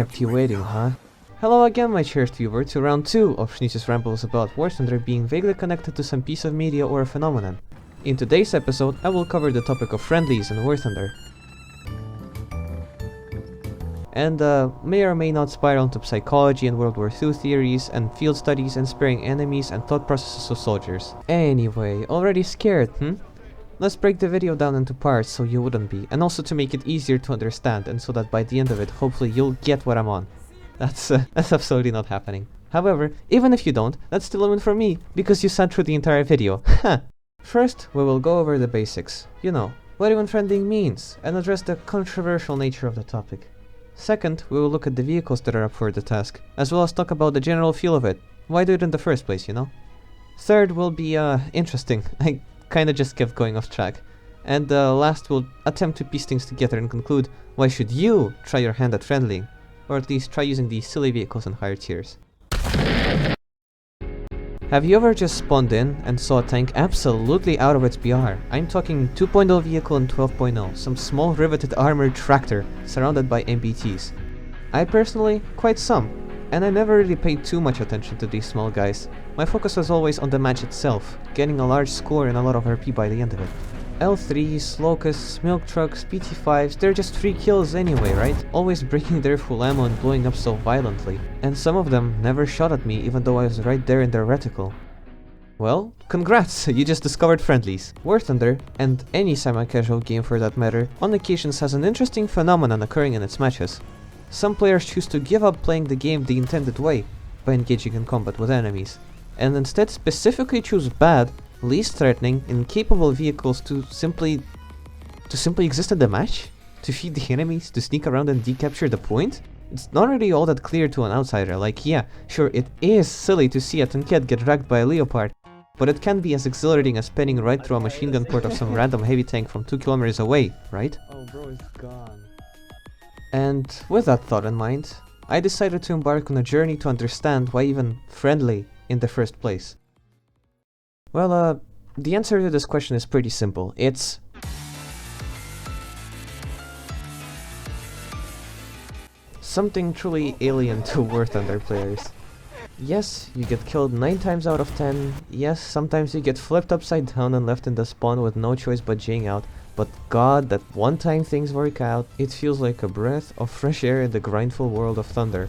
kept you waiting, huh? Hello again, my cherished viewer, to round 2 of Schizo's rambles about WarThunder being vaguely connected to some piece of media or a phenomenon. In today's episode, I will cover the topic of friendlies and WarThunder. And may or may not spiral into psychology and World War II theories and field studies and sparing enemies and thought processes of soldiers. Anyway, already scared, Let's break the video down into parts so you wouldn't be, and also to make it easier to understand and so that by the end of it, hopefully you'll get what I'm on. That's absolutely not happening. However, even if you don't, that's still a win for me, because you sat through the entire video. First, we will go over the basics. You know, what even friendling means, and address the controversial nature of the topic. Second, we will look at the vehicles that are up for the task, as well as talk about the general feel of it. Why do it in the first place, you know? Third will be, interesting. I kinda just kept going off track. And last, we'll attempt to piece things together and conclude, why should you try your hand at friendlying? Or at least try using these silly vehicles in higher tiers. Have you ever just spawned in and saw a tank absolutely out of its BR? I'm talking 2.0 vehicle and 12.0, some small riveted armored tractor surrounded by MBTs. I personally, quite some, and I never really paid too much attention to these small guys. My focus was always on the match itself, getting a large score and a lot of RP by the end of it. L3s, Locusts, Milk Trucks, PT5s, they're just free kills anyway, right? Always breaking their full ammo and blowing up so violently. And some of them never shot at me even though I was right there in their reticle. Well, congrats! You just discovered friendlies. WarThunder, and any semi-casual game for that matter, on occasions has an interesting phenomenon occurring in its matches. Some players choose to give up playing the game the intended way, by engaging in combat with enemies, and instead specifically choose bad, least threatening, incapable vehicles to simply exist in the match? To feed the enemies, to sneak around and decapture the point? It's not really all that clear to an outsider. Like, yeah, sure, it is silly to see a tankette get dragged by a leopard, but it can be as exhilarating as penning right through a machine gun port of some random heavy tank from 2 kilometers away, right? Oh bro, it's gone. And with that thought in mind, I decided to embark on a journey to understand why even friendly in the first place. Well, the answer to this question is pretty simple. It's something truly alien to WarThunder players. Yes, you get killed 9 times out of 10. Yes, sometimes you get flipped upside down and left in the spawn with no choice but J'ing out. But god, that one time things work out, it feels like a breath of fresh air in the grindful world of Thunder.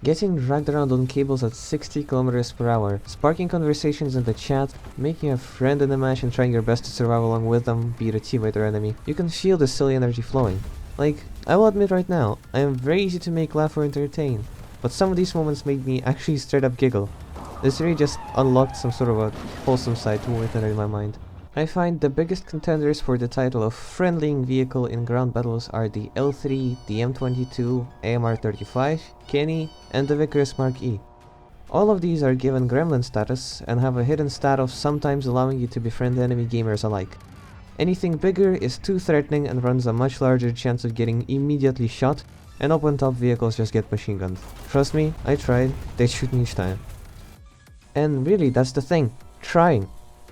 Getting dragged around on cables at 60 km per hour, sparking conversations in the chat, making a friend in the match and trying your best to survive along with them, be it a teammate or enemy. You can feel the silly energy flowing. Like, I will admit right now, I am very easy to make laugh or entertain, but some of these moments made me actually straight up giggle. This really just unlocked some sort of a wholesome side to WarThunder in my mind. I find the biggest contenders for the title of friendlying vehicle in ground battles are the L3, the M22, AMR-35, Kenny, and the Vickers Mark E. All of these are given gremlin status and have a hidden stat of sometimes allowing you to befriend enemy gamers alike. Anything bigger is too threatening and runs a much larger chance of getting immediately shot, and open top vehicles just get machine gunned. Trust me, I tried, they shoot me each time. And really, that's the thing, trying.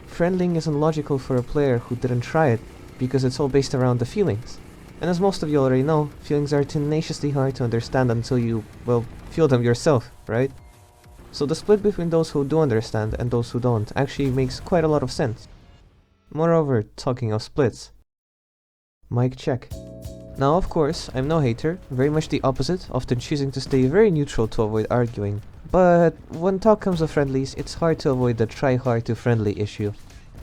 Friendlying isn't logical for a player who didn't try it, because it's all based around the feelings. And as most of you already know, feelings are tenaciously hard to understand until you, well, feel them yourself, right? So the split between those who do understand and those who don't actually makes quite a lot of sense. Moreover, talking of splits. Mic check. Now of course, I'm no hater, very much the opposite, often choosing to stay very neutral to avoid arguing. But when talk comes of friendlies, it's hard to avoid the try hard to friendly issue.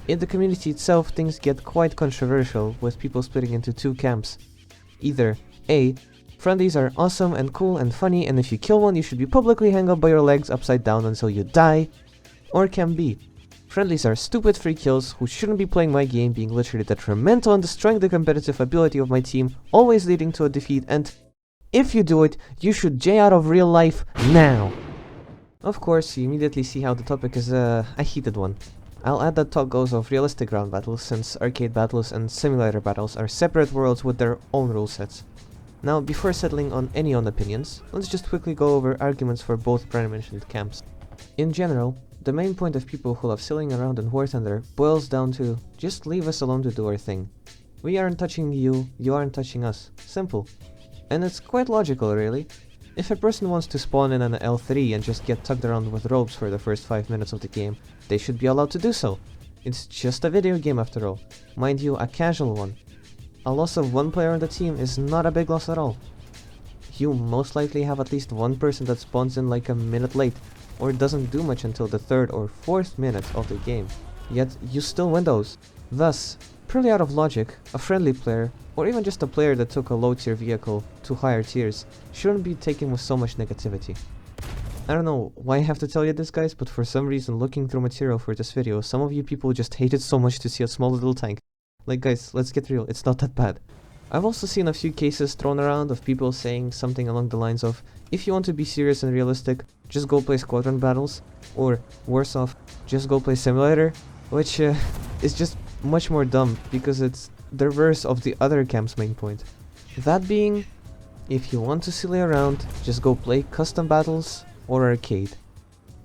In the community itself, things get quite controversial, with people splitting into two camps. Either A. Friendlies are awesome and cool and funny, and if you kill one you should be publicly hung up by your legs upside down until you die. Or Camp B. Friendlies are stupid free kills who shouldn't be playing my game, being literally detrimental and destroying the competitive ability of my team, always leading to a defeat, and if you do it, you should J out of real life now. Of course, you immediately see how the topic is a heated one. I'll add that talk goes of realistic ground battles, since arcade battles and simulator battles are separate worlds with their own rule sets. Now, before settling on any own opinions, let's just quickly go over arguments for both prior mentioned camps. In general, the main point of people who love silling around in WarThunder boils down to, just leave us alone to do our thing. We aren't touching you, you aren't touching us. Simple. And it's quite logical, really. If a person wants to spawn in an L3 and just get tugged around with ropes for the first 5 minutes of the game, they should be allowed to do so. It's just a video game after all. Mind you, a casual one. A loss of one player on the team is not a big loss at all. You most likely have at least one person that spawns in like a minute late, or doesn't do much until the 3rd or 4th minute of the game. Yet, you still win those. Thus, purely out of logic, a friendly player, or even just a player that took a low tier vehicle to higher tiers, shouldn't be taken with so much negativity. I don't know why I have to tell you this, guys, but for some reason looking through material for this video, some of you people just hated so much to see a small little tank. Like guys, let's get real, it's not that bad. I've also seen a few cases thrown around of people saying something along the lines of, if you want to be serious and realistic, just go play squadron battles, or worse off, just go play simulator, which is just much more dumb because it's the reverse of the other camp's main point. That being, if you want to silly around, just go play custom battles or arcade.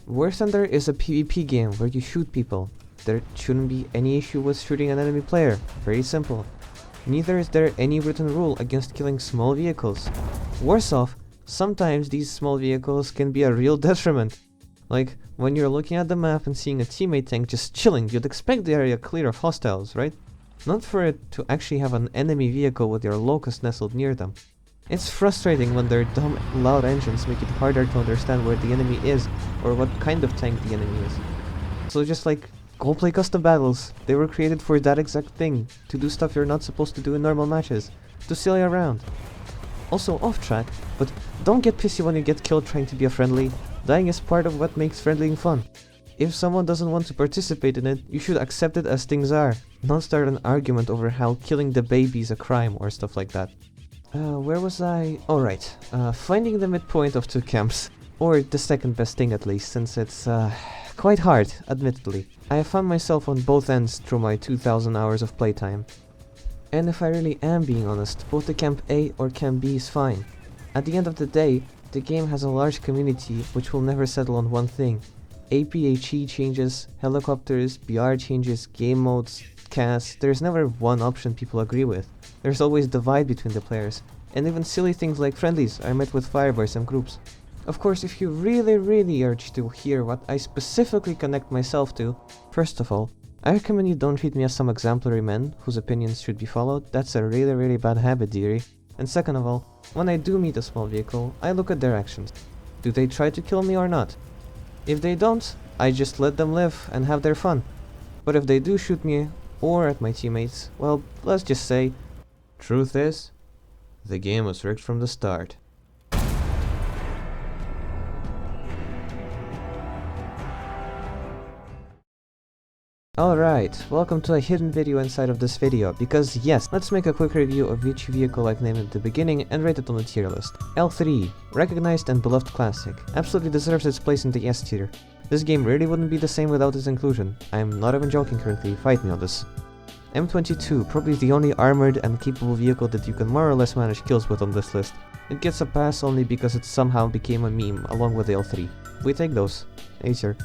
WarThunder is a PvP game where you shoot people. There shouldn't be any issue with shooting an enemy player, very simple. Neither is there any written rule against killing small vehicles. Worse off, sometimes these small vehicles can be a real detriment. Like, when you're looking at the map and seeing a teammate tank just chilling, you'd expect the area clear of hostiles, right? Not for it to actually have an enemy vehicle with your locust nestled near them. It's frustrating when their dumb, loud engines make it harder to understand where the enemy is, or what kind of tank the enemy is. So just like, go play custom battles. They were created for that exact thing, to do stuff you're not supposed to do in normal matches, to silly around. Also off track, but don't get pissy when you get killed trying to be a friendly. Dying is part of what makes friendlying fun. If someone doesn't want to participate in it, you should accept it as things are, not start an argument over how killing the baby is a crime or stuff like that. Where was I? Alright, finding the midpoint of two camps. Or the second best thing at least, since it's quite hard, admittedly. I have found myself on both ends through my 2000 hours of playtime. And if I really am being honest, both the Camp A or Camp B is fine. At the end of the day, the game has a large community which will never settle on one thing. APHE changes, helicopters, BR changes, game modes, CAS, there's never one option people agree with. There's always divide between the players, and even silly things like friendlies are met with fire by some groups. Of course, if you really urge to hear what I specifically connect myself to, first of all, I recommend you don't treat me as some exemplary man whose opinions should be followed. That's a really bad habit, dearie. And second of all, when I do meet a small vehicle, I look at their actions. Do they try to kill me or not? If they don't, I just let them live and have their fun. But if they do shoot me, or at my teammates, well, let's just say, truth is, the game was rigged from the start. Alright, welcome to a hidden video inside of this video, because yes, let's make a quick review of each vehicle I've named at the beginning and rate it on the tier list. L3, recognized and beloved classic, absolutely deserves its place in the S tier. This game really wouldn't be the same without its inclusion. I'm not even joking currently, fight me on this. M22, probably the only armored and capable vehicle that you can more or less manage kills with on this list. It gets a pass only because it somehow became a meme along with the L3. We take those. A tier.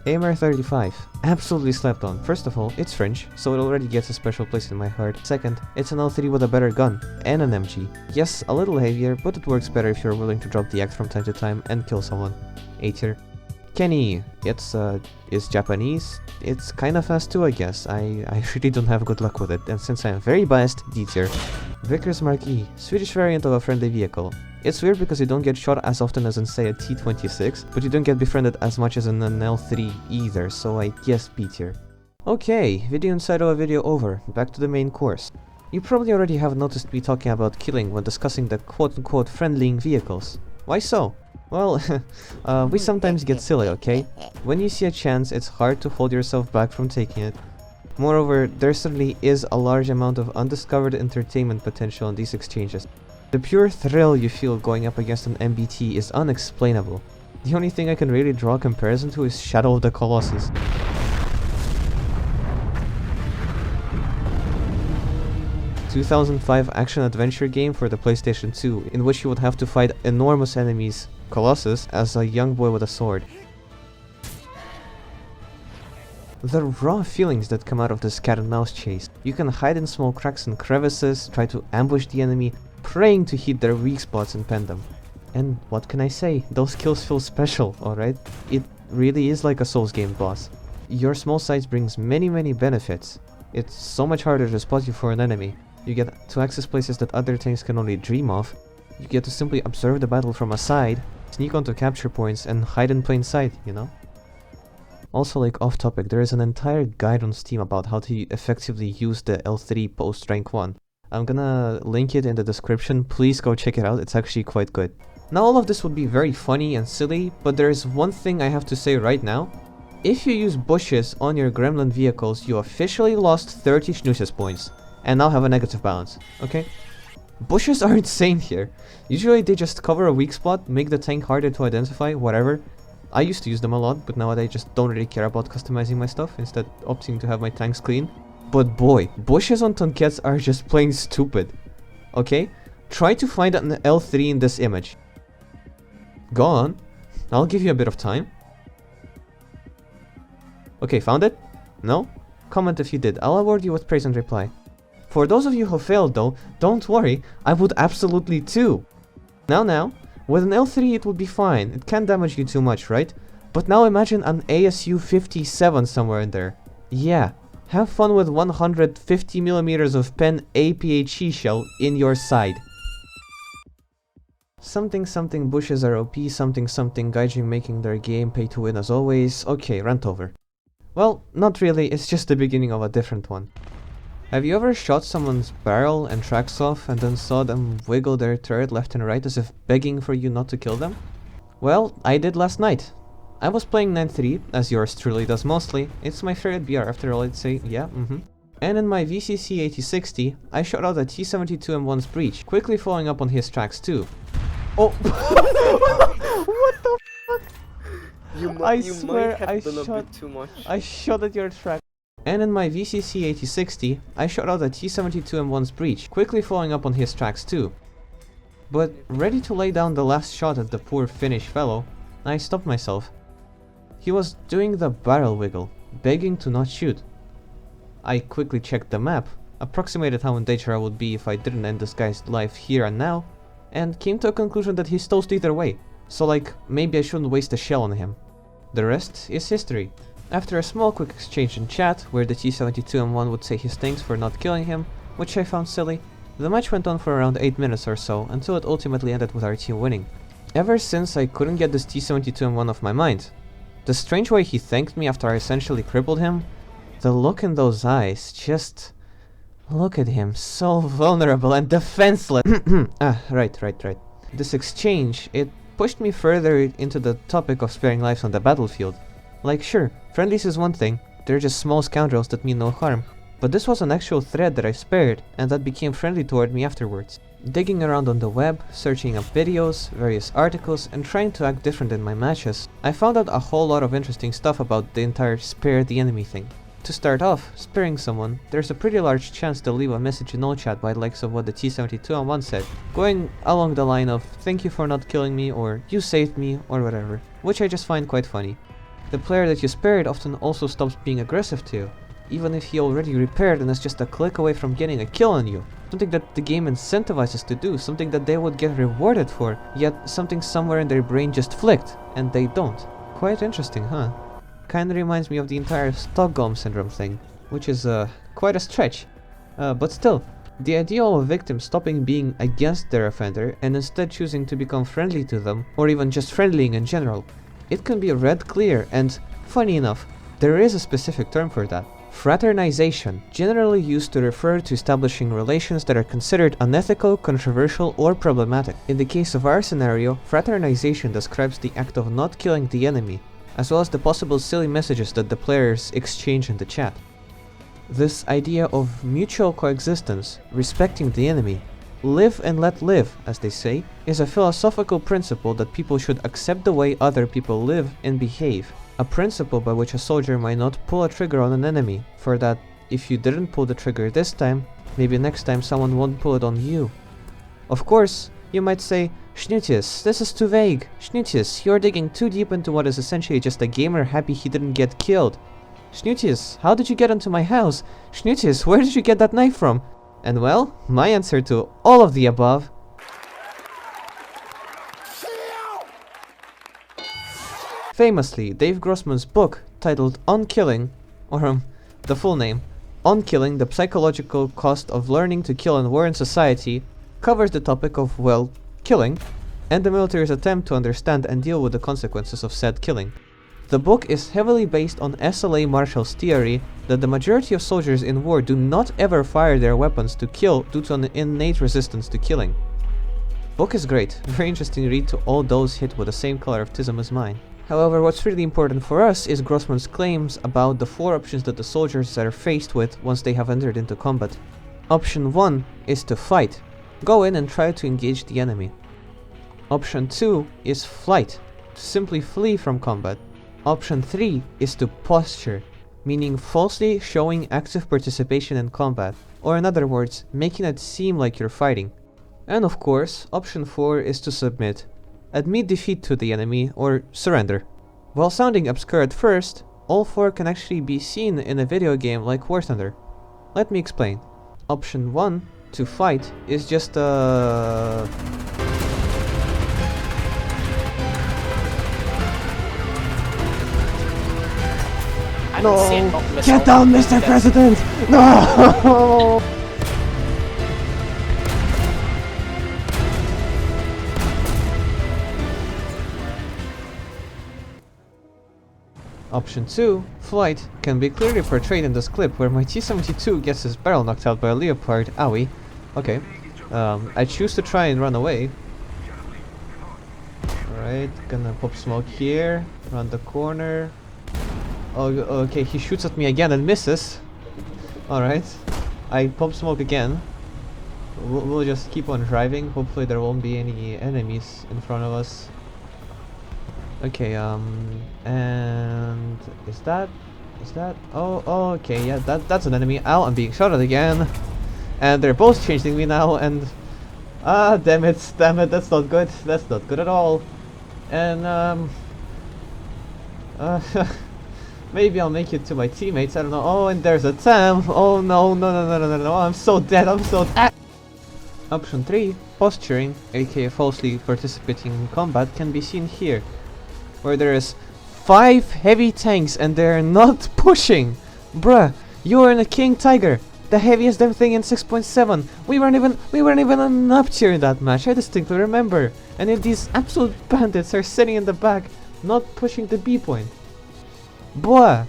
AMR 35, absolutely slept on. First of all, it's French, so it already gets a special place in my heart. Second, it's an L3 with a better gun, and an MG. Yes, a little heavier, but it works better if you're willing to drop the axe from time to time and kill someone. A tier. Kenny, it's Japanese. It's kinda fast too, I guess. I really don't have good luck with it, and since I am very biased, D tier. Vickers Marquis, Swedish variant of a friendly vehicle. It's weird because you don't get shot as often as in say a T26, but you don't get befriended as much as in an L3 either, so I guess B tier. Okay, video inside of a video over, back to the main course. You probably already have noticed me talking about killing when discussing the quote-unquote friendlying vehicles. Why so? Well, we sometimes get silly, okay? When you see a chance, it's hard to hold yourself back from taking it. Moreover, there certainly is a large amount of undiscovered entertainment potential in these exchanges. The pure thrill you feel going up against an MBT is unexplainable. The only thing I can really draw a comparison to is Shadow of the Colossus. A 2005 action-adventure game for the PlayStation 2, in which you would have to fight enormous enemies, Colossus, as a young boy with a sword. The raw feelings that come out of this cat and mouse chase. You can hide in small cracks and crevices, try to ambush the enemy, praying to hit their weak spots and pen them. And what can I say? Those kills feel special, alright? It really is like a Souls game boss. Your small size brings many benefits. It's so much harder to spot you for an enemy. You get to access places that other tanks can only dream of. You get to simply observe the battle from a side, sneak onto capture points, and hide in plain sight, you know? Also, like off topic, there is an entire guide on Steam about how to effectively use the L3 post rank 1. I'm gonna link it in the description, please go check it out, it's actually quite good. Now all of this would be very funny and silly, but there is one thing I have to say right now. If you use bushes on your gremlin vehicles, you officially lost 30 Schnoozes points, and now have a negative balance, okay? Bushes are insane here. Usually they just cover a weak spot, make the tank harder to identify, whatever. I used to use them a lot, but nowadays I just don't really care about customizing my stuff, instead opting to have my tanks clean. But boy, bushes on Tonquettes are just plain stupid. Okay? Try to find an L3 in this image. Go on. I'll give you a bit of time. Okay, found it? No? Comment if you did. I'll award you with praise and reply. For those of you who failed though, don't worry, I would absolutely too. Now, with an L3 it would be fine, it can't damage you too much, right? But now imagine an ASU 57 somewhere in there. Yeah, have fun with 150mm of pen APHE shell in your side. Something bushes are OP, something gaijin making their game pay to win as always. Okay, rant over. Well, not really, it's just the beginning of a different one. Have you ever shot someone's barrel and tracks off and then saw them wiggle their turret left and right as if begging for you not to kill them? Well, I did last night. I was playing 9-3, as yours truly does mostly. It's my favorite BR after all, I'd say, yeah, And in my VCC 8060, I shot out a T-72M1's breach, quickly following up on his tracks too. Oh! What the fuck? You might have done a bit too much. I shot at your track. And in my VCC 8060, I shot out a T-72M1's breach, quickly following up on his tracks too. But ready to lay down the last shot at the poor Finnish fellow, I stopped myself. He was doing the barrel wiggle, begging to not shoot. I quickly checked the map, approximated how in danger I would be if I didn't end this guy's life here and now, and came to a conclusion that he's toast either way, so like, maybe I shouldn't waste a shell on him. The rest is history. After a small quick exchange in chat, where the T-72M1 would say his thanks for not killing him, which I found silly, the match went on for around 8 minutes or so, until it ultimately ended with our team winning. Ever since, I couldn't get this T-72M1 off my mind. The strange way he thanked me after I essentially crippled him, the look in those eyes, just... look at him, so vulnerable and defenseless. Right. This exchange, it pushed me further into the topic of sparing lives on the battlefield. Like sure, friendlies is one thing, they're just small scoundrels that mean no harm, but this was an actual threat that I spared, and that became friendly toward me afterwards. Digging around on the web, searching up videos, various articles, and trying to act different in my matches, I found out a whole lot of interesting stuff about the entire spare the enemy thing. To start off, sparing someone, there's a pretty large chance they'll leave a message in no chat by the likes of what the T-72M1 said, going along the line of thank you for not killing me, or you saved me, or whatever, which I just find quite funny. The player that you spared often also stops being aggressive to you, even if he already repaired and is just a click away from getting a kill on you. Something that the game incentivizes to do, something that they would get rewarded for, yet something somewhere in their brain just flicked, and they don't. Quite interesting, huh? Kinda reminds me of the entire Stockholm Syndrome thing, which is quite a stretch. But still, the idea of a victim stopping being against their offender and instead choosing to become friendly to them, or even just friendlying in general, it can be read clear, and, funny enough, there is a specific term for that. Fraternization, generally used to refer to establishing relations that are considered unethical, controversial, or problematic. In the case of our scenario, fraternization describes the act of not killing the enemy, as well as the possible silly messages that the players exchange in the chat. This idea of mutual coexistence, respecting the enemy, live and let live, as they say, is a philosophical principle that people should accept the way other people live and behave. A principle by which a soldier might not pull a trigger on an enemy, for that, if you didn't pull the trigger this time, maybe next time someone won't pull it on you. Of course, you might say, Schnoozes, this is too vague. Schnoozes, you're digging too deep into what is essentially just a gamer happy he didn't get killed. Schnoozes, how did you get into my house? Schnoozes, where did you get that knife from? And well, my answer to all of the above Famously, Dave Grossman's book, titled On Killing, or the full name, On Killing, the Psychological Cost of Learning to Kill in War and Society, covers the topic of, well, killing, and the military's attempt to understand and deal with the consequences of said killing. The book is heavily based on SLA Marshall's theory that the majority of soldiers in war do not ever fire their weapons to kill due to an innate resistance to killing. Book is great, very interesting read to all those hit with the same color of tism as mine. However, what's really important for us is Grossman's claims about the 4 options that the soldiers are faced with once they have entered into combat. Option 1 is to fight. Go in and try to engage the enemy. Option 2 is flight, to simply flee from combat. Option 3 is to posture, meaning falsely showing active participation in combat, or in other words, making it seem like you're fighting. And of course, option 4 is to submit. Admit defeat to the enemy, or surrender. While sounding obscure at first, all 4 can actually be seen in a video game like WarThunder. Let me explain. Option 1, to fight, is just a... No! Get down, Mr. President! No! Option 2, flight, can be clearly portrayed in this clip where my T-72 gets his barrel knocked out by a leopard. Owie. Okay. I choose to try and run away. Alright, gonna pop smoke here, around the corner. Oh, okay, he shoots at me again and misses. Alright. I pop smoke again. We'll just keep on driving. Hopefully there won't be any enemies in front of us. Okay, and is that, oh, okay, yeah, that's an enemy. Ow, I'm being shot at again. And they're both chasing me now, and, damn it, that's not good, at all. And, maybe I'll make it to my teammates, I don't know. Oh, and there's a TAM. Oh, no, I'm so dead, Option 3, posturing, aka falsely participating in combat, can be seen here, where there is 5 heavy tanks and they're not pushing. Bruh, you are in a King Tiger, the heaviest damn thing in 6.7. We weren't even on up tier in that match, I distinctly remember. And if these absolute bandits are sitting in the back, not pushing the B point. Bruh.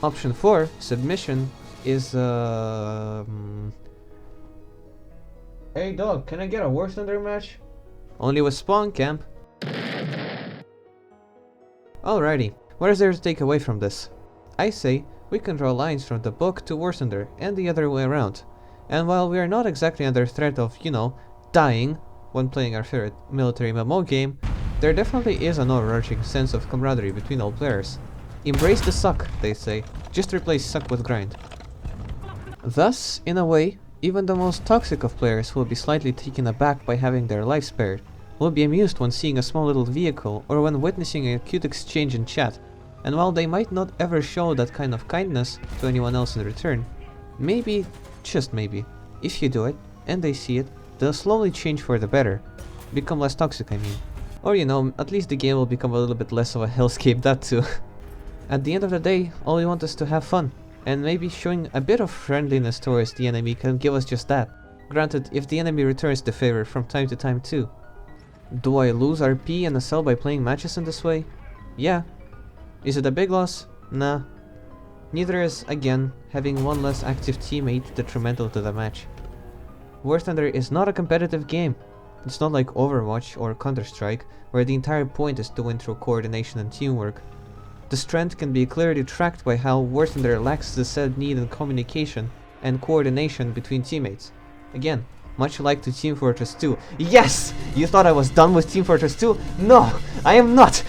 Option 4, submission, is Hey dog, can I get a WarThunder match? Only with spawn camp. Alrighty, what is there to take away from this? I say, we can draw lines from the book to WarThunder and the other way around. And while we are not exactly under threat of, you know, dying when playing our favorite military MMO game, there definitely is an overarching sense of camaraderie between all players. Embrace the suck, they say, just replace suck with grind. Thus, in a way, even the most toxic of players will be slightly taken aback by having their life spared, will be amused when seeing a small little vehicle or when witnessing a cute exchange in chat, and while they might not ever show that kind of kindness to anyone else in return, maybe, just maybe, if you do it, and they see it, they'll slowly change for the better. Become less toxic, I mean. Or you know, at least the game will become a little bit less of a hellscape, that too. At the end of the day, all we want is to have fun, and maybe showing a bit of friendliness towards the enemy can give us just that. Granted, if the enemy returns the favor from time to time too. Do I lose RP and SL by playing matches in this way? Yeah. Is it a big loss? Nah. Neither is, again, having one less active teammate detrimental to the match. WarThunder is not a competitive game. It's not like Overwatch or Counter-Strike, where the entire point is to win through coordination and teamwork. The strength can be clearly tracked by how WarThunder lacks the said need in communication and coordination between teammates. Again, much like to Team Fortress 2. Yes! You thought I was done with Team Fortress 2? No! I am not!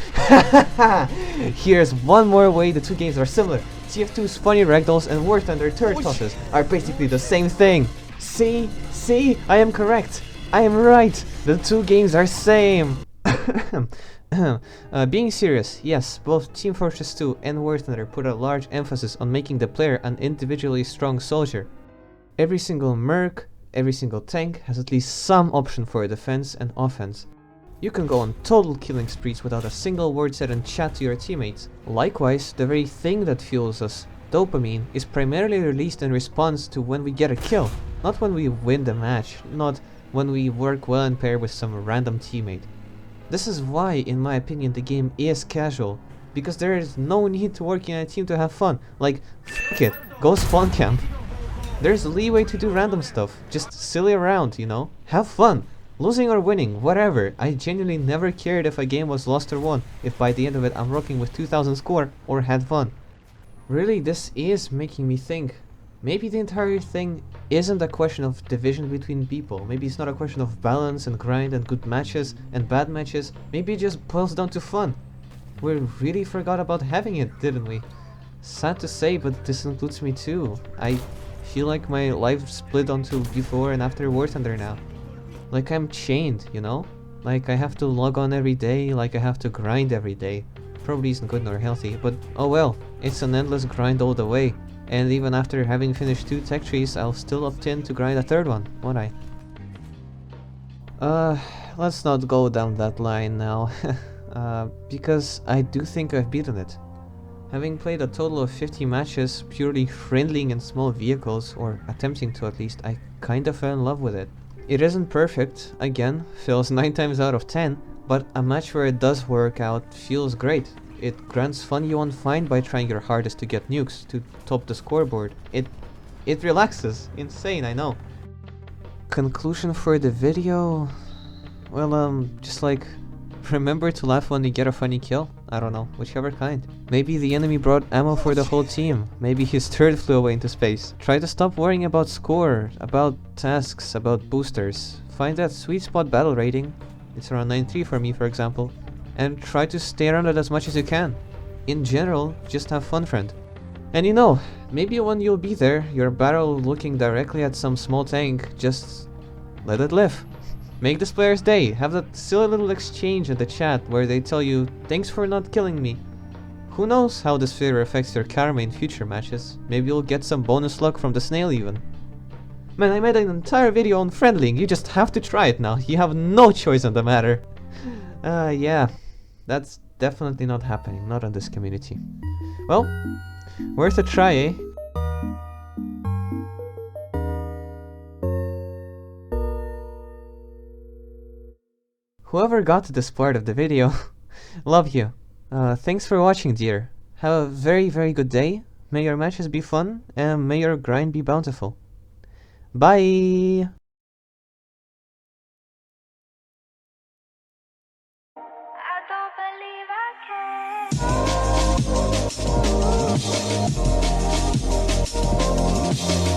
Here's one more way the two games are similar. TF2's funny ragdolls and WarThunder turret tosses are basically the same thing. See? See? I am correct. I am right. The two games are same. Being serious, yes, both Team Fortress 2 and WarThunder put a large emphasis on making the player an individually strong soldier. Every single merc, every single tank has at least some option for defense and offense. You can go on total killing sprees without a single word said in chat to your teammates. Likewise, the very thing that fuels us, dopamine, is primarily released in response to when we get a kill, not when we win the match, not when we work well in pair with some random teammate. This is why, in my opinion, the game is casual, because there is no need to work in a team to have fun. Like, f*** it, go spawn camp. There's leeway to do random stuff, just silly around, you know? Have fun! Losing or winning, whatever. I genuinely never cared if a game was lost or won, if by the end of it I'm rocking with 2000 score or had fun. Really, this is making me think. Maybe the entire thing isn't a question of division between people. Maybe it's not a question of balance and grind and good matches and bad matches. Maybe it just boils down to fun. We really forgot about having it, didn't we? Sad to say, but this includes me too. I feel like my life split onto before and after WarThunder now. Like I'm chained, you know? Like I have to log on every day, like I have to grind every day. Probably isn't good nor healthy, but oh well, it's an endless grind all the way. And even after having finished 2 tech trees, I'll still opt in to grind a 3rd one, won't I? Let's not go down that line now. Because I do think I've beaten it. Having played a total of 50 matches purely friendling in small vehicles, or attempting to at least, I kinda fell in love with it. It isn't perfect, again, fails 9 times out of 10, but a match where it does work out feels great. It grants fun you won't find by trying your hardest to get nukes, to top the scoreboard. It relaxes. Insane, I know. Conclusion for the video? Well, just like, remember to laugh when you get a funny kill. I don't know, whichever kind. Maybe the enemy brought ammo for the whole team. Maybe his turret flew away into space. Try to stop worrying about score, about tasks, about boosters. Find that sweet spot battle rating. It's around 9.3 for me, for example. And try to stay around it as much as you can. In general, just have fun, friend. And you know, maybe when you'll be there, your barrel looking directly at some small tank, just let it live. Make this player's day. Have that silly little exchange in the chat where they tell you, thanks for not killing me. Who knows how this failure affects your karma in future matches. Maybe you'll get some bonus luck from the snail even. Man, I made an entire video on friendling. You just have to try it now. You have no choice on the matter. Yeah. That's definitely not happening. Not in this community. Well, worth a try, eh? Whoever got to this part of the video, love you. Thanks for watching, dear. Have a very, very good day. May your matches be fun, and may your grind be bountiful. Bye! I don't believe I can.